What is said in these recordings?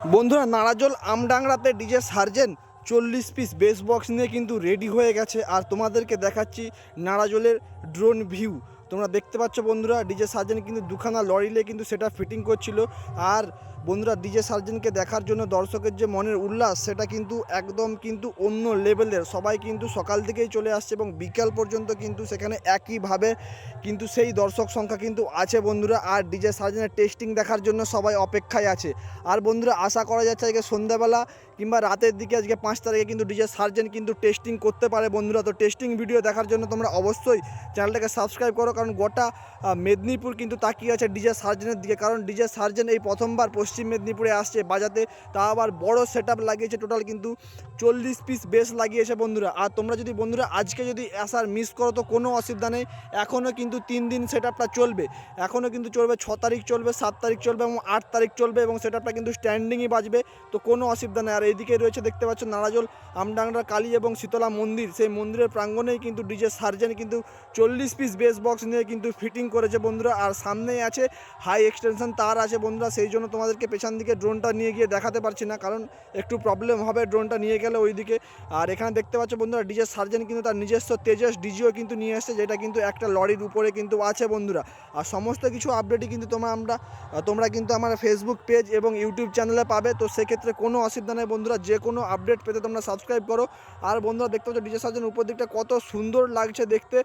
বন্ধুরা নারাজল আমডাংরাতে ডিজে সার্জেন 40 পিস বেস বক্স নিয়ে কিন্তু রেডি হয়ে গেছে। আর তোমাদেরকে দেখাচ্ছি নারাজলের ড্রোন ভিউ। তোমরা দেখতে পাচ্ছ বন্ধুরা, ডিজে সার্জেন কিন্তু দুখানা লরিলে কিন্তু সেটা ফিটিং করছিল। আর বন্ধুরা ডিজে সার্জেনকে দেখার জন্য দর্শকের যে মনের উল্লাস সেটা কিন্তু একদম কিন্তু অন্য লেভেলের। সবাই কিন্তু সকাল থেকেই চলে আসছে এবং বিকাল পর্যন্ত কিন্তু সেখানে একইভাবে কিন্তু সেই দর্শক সংখ্যা কিন্তু আছে বন্ধুরা। আর ডিজে সার্জেনের টেস্টিং দেখার জন্য সবাই অপেক্ষায় আছে। আর বন্ধুরা আশা করা যাচ্ছে আজকে সন্ধ্যাবেলা কিংবা রাতের দিকে আজকে 5 তারিখে কিন্তু ডিজে সার্জেন কিন্তু টেস্টিং করতে পারে বন্ধুরা। তো টেস্টিং ভিডিও দেখার জন্য তোমরা অবশ্যই চ্যানেলটাকে সাবস্ক্রাইব করো, কারণ গোটা মেদিনীপুর কিন্তু তাকিয়ে আছে ডিজে সার্জেনের দিকে। কারণ ডিজে সার্জেন এই প্রথমবার পশ্চিম মেদিনীপুরে আসছে বাজাতে, তা আবার বড় সেট আপ লাগিয়েছে। টোটাল কিন্তু 40 পিস বেস লাগিয়েছে বন্ধুরা। আর তোমরা যদি বন্ধুরা আজকে যদি আসার মিস করো তো কোনো অসুবিধা নেই, এখনও কিন্তু 3 দিন সেট আপটা চলবে। এখনও কিন্তু চলবে, 6 তারিখ চলবে, 7 তারিখ চলবে এবং 8 তারিখ চলবে এবং সেট আপটা কিন্তু স্ট্যান্ডিংই বাজবে। তো কোনো অসুবিধা নেই। আর এইদিকে রয়েছে দেখতে পাচ্ছ নারাজল আমডাংরা কালী এবং শীতলা মন্দির। সেই মন্দিরের প্রাঙ্গণেই কিন্তু ডিজে সার্জেন কিন্তু 40 পিস বেস বক্স নিয়ে কিন্তু ফিটিং করেছে বন্ধুরা। আর সামনেই আছে হাই এক্সটেনশন তার আছে বন্ধুরা, সেই জন্য তোমাদেরকে পেছন দিকে ড্রোনটা নিয়ে গিয়ে দেখাতে পারছি না, কারণ একটু প্রবলেম হবে ড্রোনটা নিয়ে গেলে ওইদিকে। আর এখানে দেখতে পাচ্ছ বন্ধুরা ডিজে সার্জেন কিন্তু তার নিজস্ব তেজস ডিজিও কিন্তু নিয়ে এসেছে, যেটা কিন্তু একটা লরির উপরে কিন্তু আছে বন্ধুরা। আর সমস্ত কিছু আপডেটই কিন্তু তোমরা কিন্তু আমার ফেসবুক পেজ এবং ইউটিউব চ্যানেলে পাবে। তো সেক্ষেত্রে কোনো অসুবিধা নেই বন্ধুরা, যে কোনো আপডেট পেতে তোমরা সাবস্ক্রাইব করো। আর বন্ধুরা দেখতে পাচ্ছ ডিজে সার্জেন উপর দিকটা কত সুন্দর লাগছে দেখতে।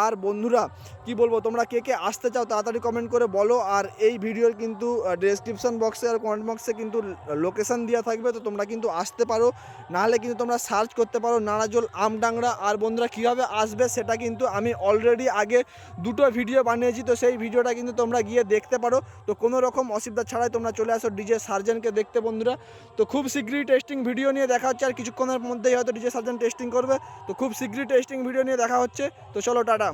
আর বন্ধুরা কি বলবো, তোমরা কে কে আসতে চাও তাড়াতাড়ি কমেন্ট করে বলো। আর এই ভিডিওর কিন্তু ডেসক্রিপশন বক্সে আর কমেন্ট বক্সে কিন্তু লোকেশান দেওয়া থাকবে, তো তোমরা কিন্তু আসতে পারো। নাহলে কিন্তু তোমরা সার্চ করতে পারো নারাজল আমডাংরা। আর বন্ধুরা কীভাবে আসবে সেটা কিন্তু আমি অলরেডি আগে 2টো ভিডিও বানিয়েছি, তো সেই ভিডিওটা কিন্তু তোমরা গিয়ে দেখতে পারো। তো কোনো রকম অসুবিধা ছাড়াই তোমরা চলে আসো ডিজে সার্জেনকে দেখতে বন্ধুরা। তো খুব শীঘ্রই টেস্টিং ভিডিও নিয়ে দেখা হচ্ছে, আর কিছুক্ষণের মধ্যেই হয়তো ডিজে সার্জেন টেস্টিং করবে। তো খুব শীঘ্রই টেস্টিং ভিডিও নিয়ে দেখা হচ্ছে। তো চলো টাটা।